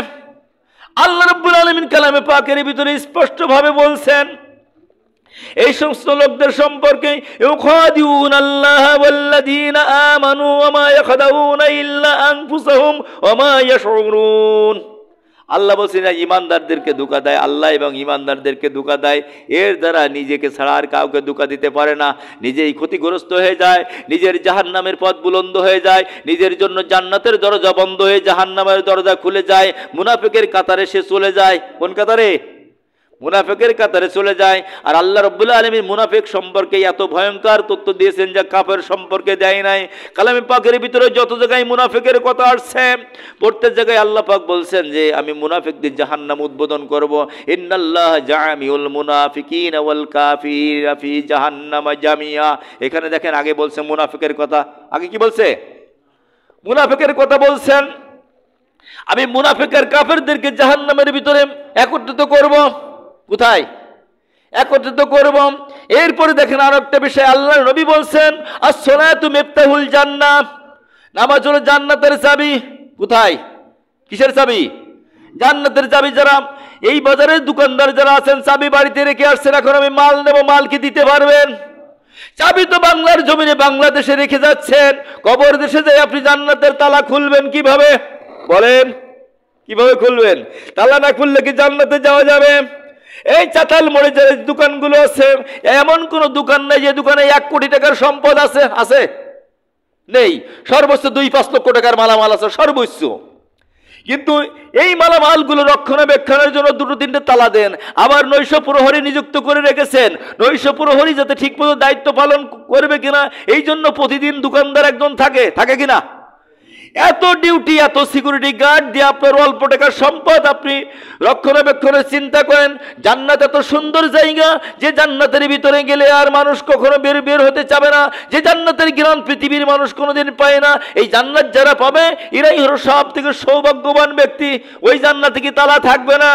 আল্লাহ রাব্বুল আলামিন কালামে পাকের ভিতরে স্পষ্টভাবে বলছেন এই সমস্ত লোকদের সম্পর্কে, ইউখাদিউনাল্লাহ ওয়াল্লাযীনা আমানু ওয়া মা ইয়াখদাউনা ইল্লা আনফুসাহুম ওয়া মা ইয়াশউরুন। আল্লাহ বলছেন ইমানদারদেরকে ধোঁকা দেয়, আল্লাহ এবং ইমানদারদেরকে ধোঁকা দেয়। এর দ্বারা নিজেকে ছাড়া আর কাউকে ধোঁকা দিতে পারে না। নিজেই ক্ষতিগ্রস্ত হয়ে যায়, নিজের জাহান্নামের পথ বুলন্দ হয়ে যায়, নিজের জন্য জান্নাতের দরজা বন্ধ হয়ে জাহান্নামের দরজা খুলে যায়। মুনাফিকের কাতারে সে চলে যায়। কোন কাতারে? মুনাফিকের কাতারে চলে যায়। আর আল্লাহ রাব্বুল আলামিন মুনাফিক সম্পর্কে এত ভয়ঙ্কর তথ্য দিয়েছেন যা কাফের সম্পর্কে দেয় নাই। কালামে পাকের ভিতরে যত জায়গায় মুনাফিকের কথা আসছে, প্রত্যেক জায়গায় আল্লাহ পাক বলছেন যে আমি মুনাফিকদের জাহান্নাম উদ্বোধন করব। ইন্নাল্লাহ জামিউল মুনাফিকিনা ওয়াল কাফিরা ফি জাহান্নাম জামিয়া। এখানে দেখেন আগে বলছে মুনাফিকের কথা, আগে কি বলছে? মুনাফিকের কথা বলছেন। আমি মুনাফিকের কাফেরদেরকে জাহান্নামের ভিতরে একত্রিত করব। কোথায় একত্রিত করব? এরপরে দেখেন আর একটা বিষয় আল্লাহর নবী বলছেন আস-সালাতু মিফতাহুল জান্নাহ, নামাজ হলো জান্নাতের চাবি। কোথায়? কিসের চাবি? জান্নাতের চাবি। যারা এই বাজারের দোকানদার যারা আছেন, চাবি বাড়িতে রেখে আসছেন, এখন আমি মাল নেব, মাল কি দিতে পারবেন? চাবি তো বাংলার জমিনে বাংলাদেশে রেখে যাচ্ছেন, কবর দেশে যাই আপনি জান্নাতের তালা খুলবেন কিভাবে? বলেন কিভাবে খুলবেন? তালা না খুললে কি জান্নাতে যাওয়া যাবে? এই চাতাল মোড়ে যে দোকানগুলো আছে, এমন কোন দোকান নেই যে দোকানে 1 কোটি টাকার সম্পদ আছে? আছে? নেই। সর্বোচ্চ 2-5 লক্ষ টাকার মালামাল আছে সর্বোচ্চ। কিন্তু এই মালামালগুলো রক্ষণাবেক্ষণের জন্য 2-3টে তালা দেন। আবার নৈশ প্রহরী নিযুক্ত করে রেখেছেন, নৈশ প্রহরী যাতে ঠিকমতো দায়িত্ব পালন করবে কিনা এই জন্য প্রতিদিন দোকানদার একজন থাকে, থাকে কিনা? এত ডিউটি, এত সিকিউরিটি গার্ড দিয়ে আপনার অল্প টাকার সম্পদ আপনি রক্ষণাবেক্ষণের চিন্তা করেন। জান্নাত এত সুন্দর জায়গা যে জান্নাতের ভিতরে গেলে আর মানুষ কখনো বের হতে চাবে না, যে জান্নাতের জ্ঞান পৃথিবীর মানুষ কোনোদিন পায় না। এই জান্নাত যারা পাবে এরাই হলো সব থেকে সৌভাগ্যবান ব্যক্তি। ওই জান্নাতে কি তালা থাকবে না?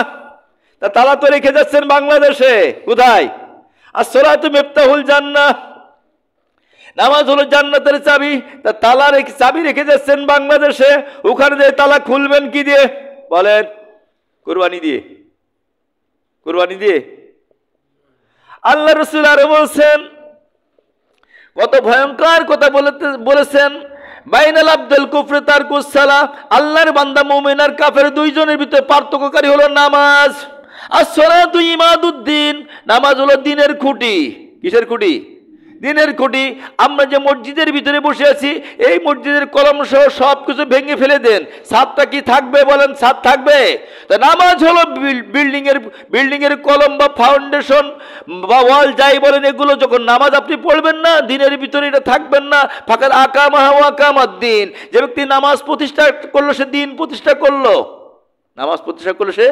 তা তালা তো রেখে যাচ্ছেন বাংলাদেশে। কোথায়? আস-সালাতু মিফতাহুল জান্নাহ, নামাজ হলো জান্নাতের চাবি। তা তালা রেখে চাবি রেখে যাচ্ছেন বাংলাদেশে, ওখানে যে তালা খুলবেন কি দিয়ে? বলেন। কুরবানি দিয়ে। কুরবানি দিয়ে। আল্লাহ রাসূল আরো বলছেন, কত ভয়ঙ্কর কথা বলেছেন, বাইনাল আব্দুল কুফরি তারকুস সালাহ, আল্লাহর বান্দা মুমিন আর কাফের দুইজনের ভিতরে পার্থক্যকারী হলো নামাজ। আস-সালাতু ইমাদুদ্দিন, নামাজ হলো দিনের খুঁটি। কিসের খুঁটি? দিনের খুঁটি। আমরা যে মসজিদের ভিতরে বসে আছি, এই মসজিদের কলম সহ সব কিছু ভেঙে ফেলে দেন, ছাদটা কি থাকবে? বলেন, ছাদ থাকবে? তা নামাজ হলো বিল্ডিং এর কলম বা ফাউন্ডেশন বা ওয়াল যাই বলেন, এগুলো যখন নামাজ আপনি পড়বেন না, দিনের ভিতরে এটা থাকবেন না। ফাকাদ আকামাহা ওয়া আকামাদ্দিন, যে ব্যক্তি নামাজ প্রতিষ্ঠা করলো সে দিন প্রতিষ্ঠা করলো। নামাজ প্রতিষ্ঠা করলো সে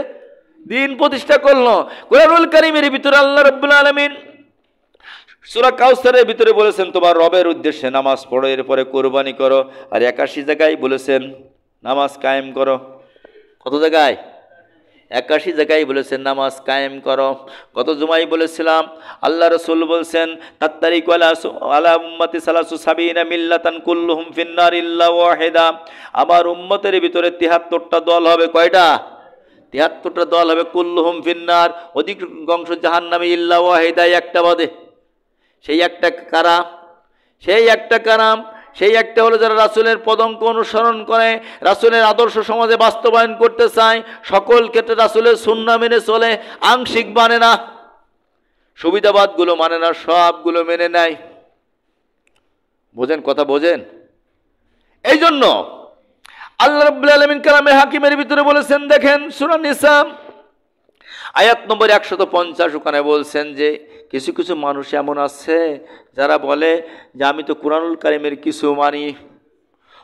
দিন প্রতিষ্ঠা করলো। কোরআনুল কারীমের ভিতরে আল্লাহ রাব্বুল আলামিন সূরা কাউসারের ভিতরে বলেছেন তোমার রবের উদ্দেশ্যে নামাজ পড়ো, এরপরে কোরবানি করো। আর 81 জায়গায় বলেছেন নামাজ কায়েম করো। কত জায়গায়? 81 জায়গায় বলেছেন নামাজ কায়েম করো। কত জুমাই বলেছিলাম আল্লাহ রাসূল বলছেন তাত্তারিকু আলা উম্মতি সালাসু সাবিনা মিল্লাতান কুল্লুহুম ফিন্নার ইল্লা ওয়াহিদা, আমার উম্মতের ভিতরে 73টা দল হবে। কয়টা? 73টা দল হবে। কুল্লুহুম ফিন্নার, অধিকাংশ জাহান্নামে, ইল্লা ওয়াহিদা, একটা বাদে। সেই একটা কারা? সেই একটা কারাম, সেই একটা হলো যারা রাসূলের পদঙ্ক অনুসরণ করে, রাসূলের আদর্শ সমাজে বাস্তবায়ন করতে চায়, সকল ক্ষেত্রে রাসূলের সুন্নাহ মেনে চলে, আংশিক মানে না। সুবিধাবাদগুলো মানে না, সবগুলো মেনে নেয়। বোঝেন কথা, বোঝেন? এই জন্য আল্লাহ রাব্বুল আলামিন কালামে হাকিমের ভিতরে বলেছেন, দেখেন সূরা নিসা আয়াত নম্বর 150, ওখানে বলছেন যে কিছু কিছু মানুষ এমন আছে যারা বলে যে আমি তো কুরআনুল কারীমের কিছু মানি,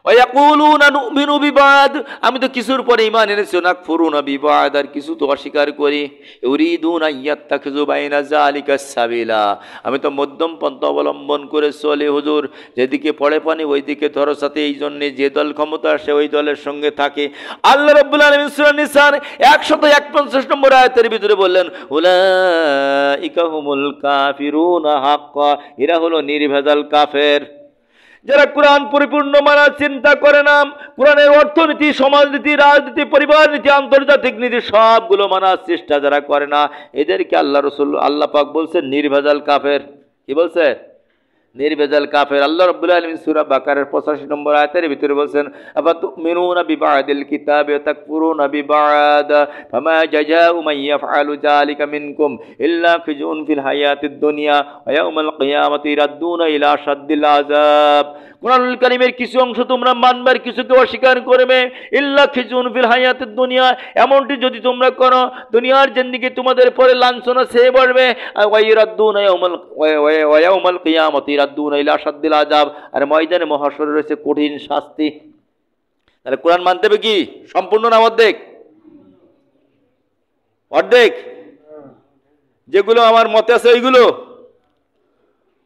ওয়ায়াকুলুনা নুমিনু বিবাদ, আমি তো কিছুর পরে ঈমান এনেছি, নাকফুরুনা বিবাদ, আর কিছু তো অস্বীকার করি। ইউরিদুনা ইয়াত্তাখিযু বাইনা যালিকা সাবিলা, আমি তো মধ্যম পন্থা অবলম্বন করে চলে হুজুর, যেদিকে পড়ে পানি ওইদিকে ধরো সাথে, এই জন্যে যে দল ক্ষমতা আসে ওই দলের সঙ্গে থাকে। আল্লাহ রাব্বুল আলামিন সূরা নিসার 151 নম্বর আয়াতের ভিতরে বললেন, উলাইকা হুমুল কাফিরুনা হাক্কা, এরা হলো নির্ভেজাল কাফের, যারা কোরআন পরিপূর্ণ মানার চিন্তা করে না, কোরআনের অর্থনীতি, সমাজনীতি, রাজনীতি, পরিবার নীতি, আন্তর্জাতিক নীতি সবগুলো মানার চেষ্টা যারা করে না, এদেরকে আল্লাহ রাসূল, আল্লাহ পাক বলছেন নির্ভেজাল কাফের। কি বলছে? নির্ভেজাল কাফের। আল্লাহ রাব্বুল আলামিন সূরা বাকারার 85 নম্বর আয়াতের ভিতরে বলছেন, আফাতুমিনুনা বিবাদিল কিতাবি ওয়া তাকফুরুনা বিবাদ, ফামা জাযাউ মান ইয়াফআলু যালিকা মিনকুম ইল্লা খিজুন ফিল হায়াতিদ দুনিয়া ওয়া ইয়াউমাল কিয়ামাতি ইরাদ্দুনা ইলা শাদ্দিল আযাব। কুরআনুল কারীমের কিছু অংশ তোমরা মানবে, কিছুকে অস্বীকার করবে। ইল্লা খিজুন ফিল হায়াতিদ দুনিয়া, এমনটি যদি তোমরা করো দুনিয়ার জিন্দেগি তোমাদের পরে লাঞ্ছনা ছেয়ে পড়বে। ওয়া ইরাদ্দুনা ওয়া ইয়াউমাল কিয়ামাতি ইরাদ্দুনা ইলা শাদ্দিল আযাব, আর ময়দানে মহাশরে রয়েছে কঠিন শাস্তি। তাহলে কোরআন মানতে হবে কি? সম্পূর্ণ না অর্ধেক? অর্ধেক। যেগুলো আমার মতে আছে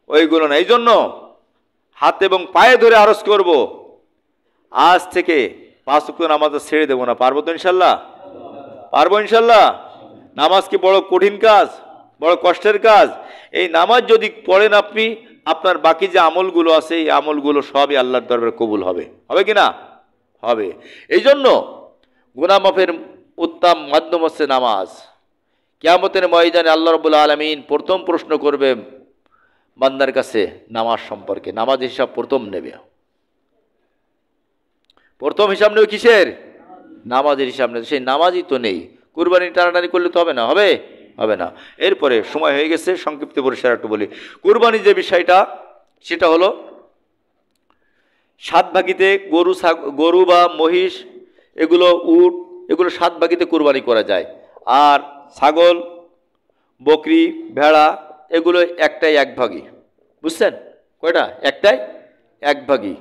ওইগুলো না। এই জন্য হাত এবং পায়ে ধরে আরজ করব, আজ থেকে 5 ওয়াক্ত নামাজ ছেড়ে দেবো না। পারবো তো ইনশাল্লাহ? পারবো ইনশাল্লাহ? নামাজ কি বড় কঠিন কাজ, বড় কষ্টের কাজ? এই নামাজ যদি পড়েন আপনি, আপনার বাকি যে আমলগুলো আছে এই আমলগুলো সবই আল্লাহর দরবারে কবুল হবে। হবে কি না? হবে। এই জন্য গুনাহ মাফের উত্তম মাধ্যম হচ্ছে নামাজ। কিয়ামতের ময়দানে আল্লাহ রাব্বুল আলামিন প্রথম প্রশ্ন করবে বান্দার কাছে নামাজ সম্পর্কে। নামাজ হিসাব প্রথম নেবে। প্রথম হিসাব নেবে কিসের? নামাজের হিসাব নেবে। সেই নামাজই তো নেই। কুরবানি টানাটানি করলে তো হবে না? হবে? হবে না। এরপরে সময় হয়ে গেছে, সংক্ষিপ্ত পরিসরে একটু বলি। কুরবানি যে বিষয়টা, সেটা হলো 7 ভাগিতে গরু বা মহিষ, এগুলো উট, এগুলো 7 ভাগিতে কুরবানি করা যায়। আর ছাগল, বকরি, ভেড়া এগুলো একটাই 1 ভাগই। বুঝছেন? কয়টা? একটাই 1 ভাগই।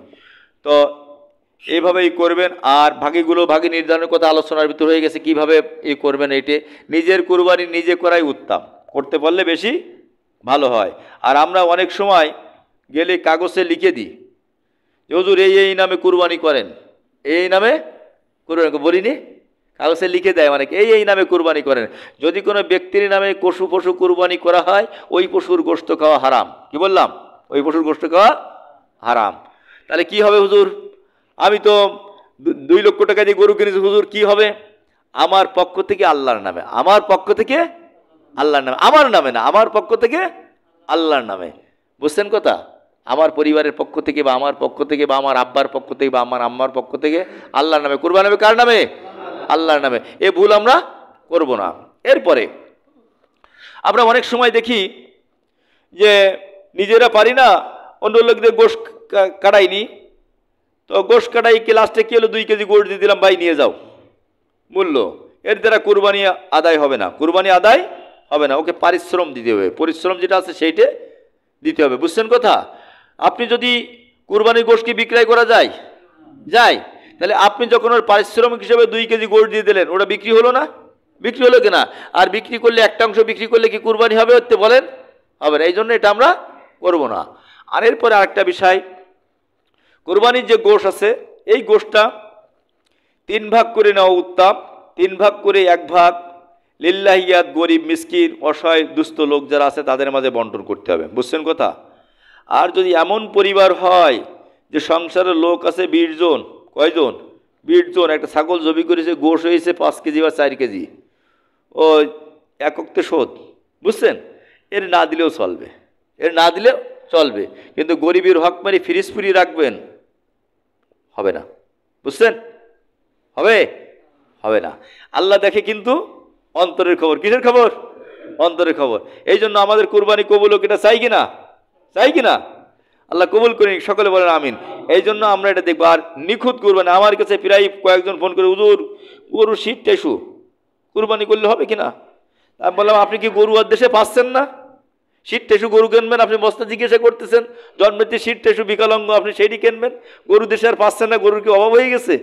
তো এইভাবেই করবেন। আর ভাগিগুলো ভাগি নির্ধারণের কথা আলোচনার ভিতর হয়ে গেছে, কিভাবে করবেন। এইটে নিজের কুরবানি নিজে করাই উত্তম, করতে পারলে বেশি ভালো হয়। আর আমরা অনেক সময় গেলে কাগজে লিখে দিই যে হুজুর এই নামে কুরবানি করেন, এই নামে কুরবানি বলিনি, কাগজে লিখে দেয় অনেকে, এই নামে কুরবানি করেন। যদি কোনো ব্যক্তির নামে পশু কুরবানি করা হয়, ওই পশুর গোশত খাওয়া হারাম। কি বললাম? ওই পশুর গোশত খাওয়া হারাম। তাহলে কি হবে হুজুর? আমি তো 2 লক্ষ টাকা দিয়ে গরু কিনেছি হুজুর, কি হবে? আমার পক্ষ থেকে আল্লাহর নামে, আমার পক্ষ থেকে আল্লাহর নামে, আমার নামে না, আমার পক্ষ থেকে আল্লাহর নামে। বুঝছেন কথা? আমার পরিবারের পক্ষ থেকে বা আমার পক্ষ থেকে বা আমার আব্বার পক্ষ থেকে বা আমার আম্মার পক্ষ থেকে আল্লাহর নামে কুরবানি হবে। কার নামে? আল্লাহর নামে। এ ভুল আমরা করব না। এরপরে আমরা অনেক সময় দেখি যে নিজেরা পারি না, অন্য লোকদের গোশ কাটাইনি, তো গোশ কাটাই কে লাস্টে কি হলো, 2 কেজি গোশ দিয়ে দিলাম, ভাই নিয়ে যাও মূল্য। এর দ্বারা কুরবানি আদায় হবে না, কুরবানি আদায় হবে না। ওকে পরিশ্রম দিতে হবে, পরিশ্রম যেটা আছে সেইটা দিতে হবে। বুঝছেন কথা? আপনি যদি কুরবানির গোশকে বিক্রয় করা যায়, তাহলে আপনি যখন ওর পারিশ্রমিক হিসেবে 2 কেজি গোশ দিয়ে দিলেন, ওটা বিক্রি হলো না? বিক্রি হলো কিনা? আর বিক্রি করলে একটা অংশ বিক্রি করলে কি কুরবানি হবে? হতে বলেন? হবে না। এই জন্য এটা আমরা করব না। আর এরপরে আরেকটা বিষয়, কুরবানির যে গোশ আছে এই গোশটা 3 ভাগ করে নেওয়া উত্তম। 3 ভাগ করে 1 ভাগ লিল্লাহিয়াত, গরিব, মিসকিন, অসহায়, দুস্থ লোক যারা আছে তাদের মাঝে বন্টন করতে হবে। বুঝছেন কথা? আর যদি এমন পরিবার হয় যে সংসারের লোক আছে 20 জন, কয়জন? 20 জন, একটা ছাগল জবি করেছে, গোশ হয়েছে 5 কেজি বা 4 কেজি, ও এক ওক্তে শোধ। বুঝছেন? এর না দিলেও চলবে, এর না দিলেও চলবে, কিন্তু গরিবের হক মারি ফ্রিজ ফ্রি রাখবেন, হবে না। বুঝছেন? হবে? হবে না। আল্লাহ দেখে কিন্তু অন্তরের খবর। কিসের খবর? অন্তরের খবর। এই জন্য আমাদের কুরবানি কবুল হোক, এটা চাই কিনা? চাই কিনা? আল্লাহ কবুল করি, সকলে বলেন আমিন। এই জন্য আমরা এটা দেখবো। আর নিখুঁত কুরবানি, আমার কাছে প্রায় কয়েকজন ফোন করে, হুজুর গরু শীত টেসু কুরবানি করলে হবে কিনা? আমি বললাম, আপনি কি গরু আর দেশে পাচ্ছেন না? শীত টেসু গরু কিনবেন, আপনি বস্তা জিজ্ঞাসা করতেছেন, জন্মেতে শীত টেসু বিকলাঙ্গ, আপনি সেইটি কিনবেন? গরু দেশে আর পাচ্ছেন না, গরুর কি অভাব হয়ে গেছে?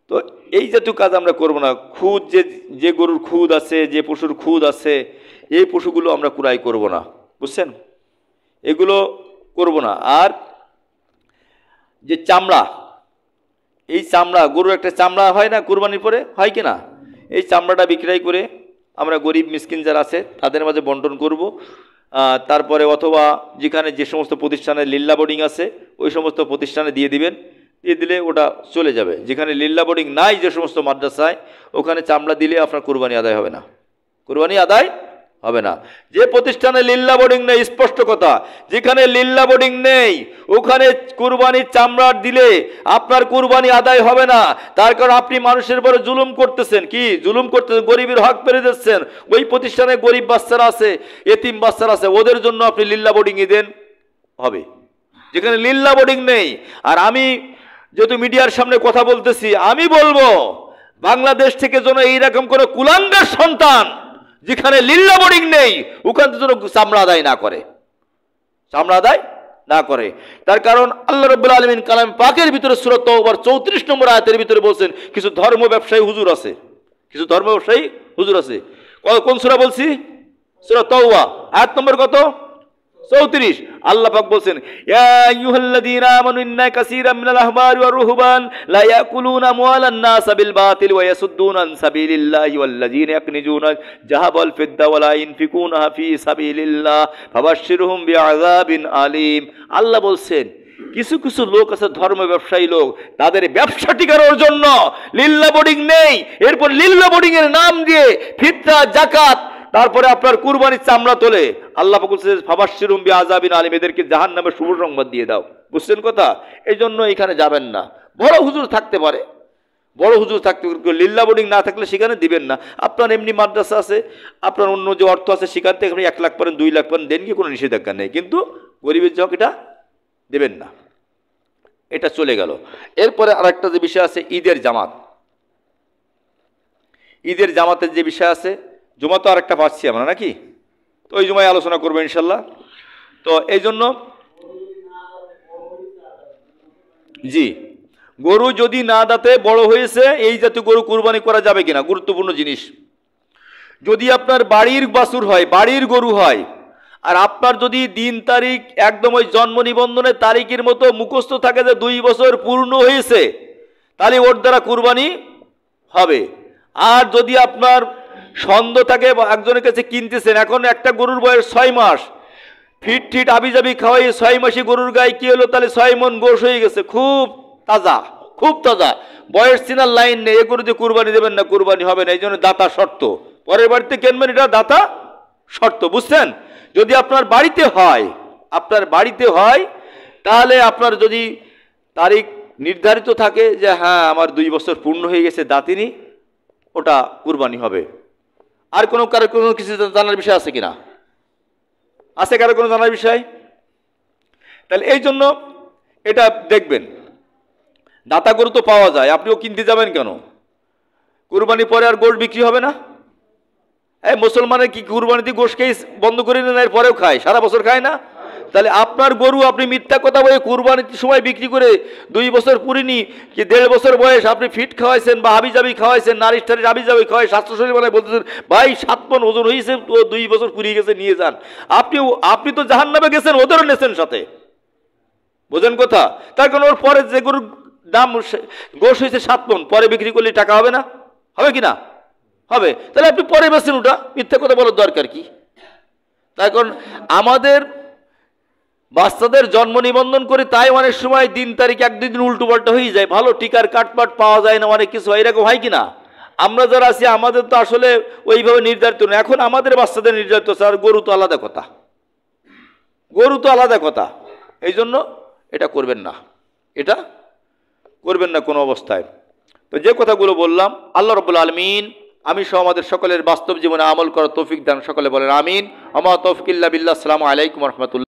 তো এই জাতীয় কাজ আমরা করবো না। খুদ যে গরুর খুদ আছে, যে পশুর খুদ আছে, এই পশুগুলো আমরা কুরাই করব না, বুঝছেন? এগুলো করব না। আর যে চামড়া, এই চামড়া, গরুর একটা চামড়া হয় না কুরবানির পরে, হয় কি না? এই চামড়াটা বিক্রয় করে আমরা গরিব মিসকিন যারা আছে তাদের মাঝে বন্টন করব। তারপরে অথবা যেখানে যে সমস্ত প্রতিষ্ঠানে লিল্লা বোর্ডিং আছে ওই সমস্ত প্রতিষ্ঠানে দিয়ে দিবেন, দিয়ে দিলে ওটা চলে যাবে। যেখানে লিল্লা বোর্ডিং নাই, যে সমস্ত মাদ্রাসায়, ওখানে চামড়া দিলে আপনার কুরবানি আদায় হবে না, কুরবানি আদায় হবে না। যে প্রতিষ্ঠানে লিল্লা বোর্ডিং নেই, স্পষ্ট কথা, যেখানে লিল্লা বোর্ডিং নেই ওখানে কুরবানির চামড়া দিলে আপনার কুরবানি আদায় হবে না। তার কারণ আপনি মানুষের উপরে জুলুম করতেছেন। কি জুলুম করতেছেন? গরিবের হক পেরে দিচ্ছেন। ওই প্রতিষ্ঠানে গরিব বাচ্চারা আছে, এতিম বাচ্চারা আছে, ওদের জন্য আপনি লিল্লা বোর্ডিংই দেন, হবে। যেখানে লিল্লা বোর্ডিং নেই। আর আমি যেহেতু মিডিয়ার সামনে কথা বলতেছি, আমি বলবো বাংলাদেশ থেকে যেন এইরকম কোনো কুলাঙ্গার সন্তান যেখানে লিল্লা বোর্ডিং নেই ওখান থেকে যেন চামড়া আদায় না করে, চামড়া আদায় না করে। তার কারণ আল্লাহ রাব্বুল আলামিন কালাম পাকের ভিতরে সূরা তাওবার 34 নম্বর আয়াতের ভিতরে বলছেন, কিছু ধর্ম ব্যবসায়ী হুজুর আছে, কিছু ধর্ম ব্যবসায়ী হুজুর আছে। কোন সূরা বলছি? সূরা তাওবা, আয়াত নম্বর কত? 34। আল্লাহ পাক বলছেন, ইয়া আইয়ুহাল্লাযীনা আমানু ইন্না কাসীরাম মিনাল আহবারি ওয়ার রুহবান লা ইয়াকুলুনা আমওয়ালান নাস বিল বাতিল ওয়া ইয়াসুদ্দুনা আন সাবিলিল্লাহি ওয়াল্লাযীনা ইয়াকনিজুনা যাহাবাল ফিদ্দা ওয়া লা ইনফিকুনাহা ফি সাবিলিল্লাহ ফাবাশশিরহুম বিআযাবিন আলীম। আল্লাহ বলছেন, কিছু কিছু লোক আছে, ধর্ম ব্যবসায়ী লোক, তাদের ব্যবসা টিকানোর জন্য লিল্লা বোর্ডিং নেই, এরপর লিল্লা বোর্ডিং এর নাম দিয়ে ফিতরা, যাকাত, তারপরে আপনার কুরবানির চামড়া তোলে। আল্লাহ পাক বলছে, ফাবাশশিরহুম বিআযাবিন আলীম, এদেরকে জাহান্নামের শুভ সংবাদ দিয়ে দাও। বুঝছেন কথা? এই জন্য এখানে যাবেন না। বড় হুজুর থাকতে পারে, বড় হুজুর থাকতে, লিল্লা বোর্ডিং না থাকলে সেখানে দিবেন না। আপনার এমনি মাদ্রাসা আছে, আপনার অন্য যে অর্থ আছে সেখান থেকে আপনি 1 লাখ পারেন, 2 লাখ পারেন, দেন, কি কোনো নিষেধাজ্ঞা নেই, কিন্তু গরিবের হক এটা দেবেন না। এটা চলে গেল। এরপরে আরেকটা যে বিষয় আছে, ঈদের জামাত। ঈদের জামাতের যে বিষয় আছে, জুমা তো আরেকটা পাচ্ছি আমরা নাকি, তো ওই জুমায় আলোচনা করবো ইনশাল্লাহ। তো এই জন্য জি, গরু যদি না দাঁতে বড় হয়েছে, এই জাতীয় গরু কুরবানি করা যাবে কিনা, গুরুত্বপূর্ণ জিনিস। যদি আপনার বাড়ির বাছুর হয়, বাড়ির গরু হয়, আর আপনার যদি দিন তারিখ একদম ওই জন্ম নিবন্ধনের তারিখের মতো মুখস্থ থাকে যে 2 বছর পূর্ণ হয়েছে, তাহলে ওর দ্বারা কুরবানি হবে। আর যদি আপনার সন্দেহ থাকে, একজনের কাছে কিনতেছেন, এখন একটা গরুর বয়স 6 মাস, ফিট ফিট আবিজাবি খাওয়াই 6 মাসে গরুর গায়ে কি হলো, তাহলে 6 মণ গোশ হয়ে গেছে, খুব তাজা, খুব তাজা, বয়স চিনার লাইন নেই, এ গরু দিয়ে কুরবানি দেবেন না, কুরবানি হবে না। এই জন্য দাতা শর্ত, পরের বাড়িতে কিনবেন, এটা দাতা শর্ত, বুঝছেন? যদি আপনার বাড়িতে হয়, আপনার বাড়িতে হয়, তাহলে আপনার যদি তারিখ নির্ধারিত থাকে যে হ্যাঁ আমার 2 বছর পূর্ণ হয়ে গেছে, দাঁতিনি, ওটা কুরবানি হবে। আর কারো কোনো কিছু জানার বিষয় আছে কিনা? আছে কারো কোনো জানার বিষয়? তাহলে এই জন্য এটা দেখবেন, দাতা গরু তো পাওয়া যায়, আপনিও কিনতে যাবেন কেন? কুরবানি পরে আর গোশ বিক্রি হবে না? এই মুসলমানের কি কুরবানিতে গোশ খেয়ে বন্ধ করে নেন, এর পরেও খায়, সারা বছর খায় না? তাহলে আপনার গরু আপনি মিথ্যা কথা বলে কুরবানির সময় বিক্রি করে 2 বছর পুরিনি কি 1.5 বছর বয়স আপনি ফিট খাওয়াইছেন বা হাবিজাবি খাওয়াইছেন, নারিশ টারিশ হাবিজাবি খাওয়াই স্বাস্থ্য শরীর বানায়, বলতেছেন ভাই 7 মণ ওজন হয়েছে, তো 2 বছর পুরিয়ে গেছে, নিয়ে যান। আপনি তো জাহান্নামে গেছেন, ওদেরও নেছেন সাথে, বোঝেন কথা? তার কারণ ওর পরে যে গরুর দাম গোশ হয়েছে 7 মণ, পরে বিক্রি করলে টাকা হবে না? হবে কি না? হবে। তাহলে আপনি পরে বেছেন, ওটা মিথ্যা কথা বলার দরকার কি? তার কারণ আমাদের বাচ্চাদের জন্ম নিবন্ধন করে, তাই অনেক সময় দিন তারিখ 1-2 দিন উল্টো পাল্টা হয়ে যায়, ভালো টিকার কাটপাট পাওয়া যায় না, অনেক কিছু এরকম হয় কিনা? আমরা যারা আছি আমাদের তো আসলে ওইভাবে নির্ধারিত না। এখন আমাদের বাচ্চাদের নির্ধারিত আছে, আর গরু তো আলাদা কথা, গরু তো আলাদা কথা। এই জন্য এটা করবেন না, এটা করবেন না কোনো অবস্থায়। তো যে কথাগুলো বললাম, আল্লাহ রাব্বুল আলামিন আমি সহ আমাদের সকলের বাস্তব জীবনে আমল করার তৌফিক দান, সকলে বলেন আমিন। আমা তৌফিক ইল্লা বিল্লাহ। আসসালামু আলাইকুম ওয়া রাহমাতুল্লাহ।